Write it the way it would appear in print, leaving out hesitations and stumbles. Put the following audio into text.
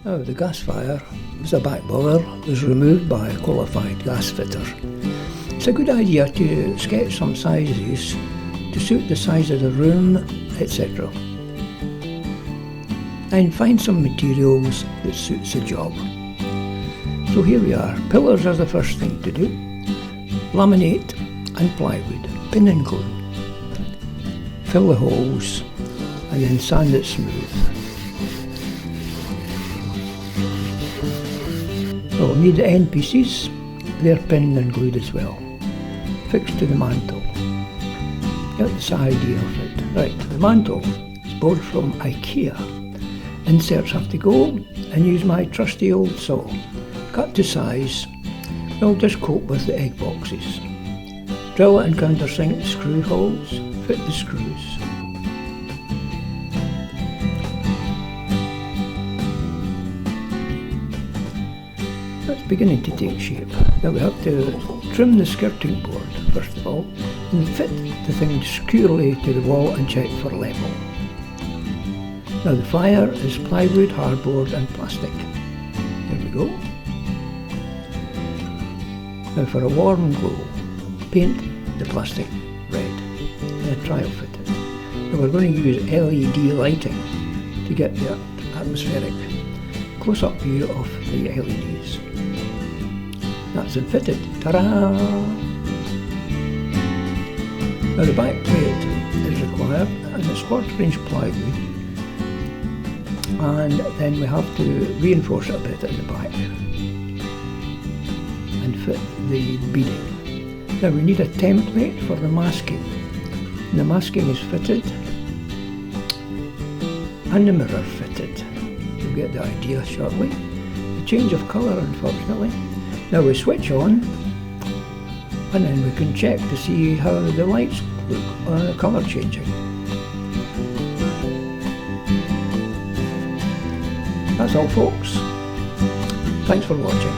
Now, the gas fire was a back boiler, was removed by a qualified gas fitter. It's a good idea to sketch some sizes to suit the size of the room, etc. And find some materials that suits the job. So here we are. Pillars are the first thing to do. Laminate and plywood, pin and glue. Fill the holes and then sand it smooth. So we'll need the end pieces. They're pinned and glued as well. Fixed to the mantle. Get this idea of it. Right, the mantle is bought from IKEA. Inserts have to go and use my trusty old saw. Cut to size. I'll just cope with the egg boxes. Drill and countersink screw holes. Fit the screws. It's beginning to take shape. Now we have to trim the skirting board first of all and fit the thing securely to the wall and check for level. Now the fire is plywood, hardboard and plastic. There we go. Now for a warm glow, paint the plastic red and trial fit it. Now we're going to use LED lighting to get the atmospheric close-up view of the LEDs. That's it fitted. Ta-da! Now the back plate is required and it's quarter-inch plywood, and then we have to reinforce it a bit at the back and fit the beading. Now we need a template for the masking. The masking is fitted and the mirror fitted. You'll get the idea shortly. A change of colour, unfortunately. Now we switch on and then we can check to see how the lights look, colour changing. That's all folks. Thanks for watching.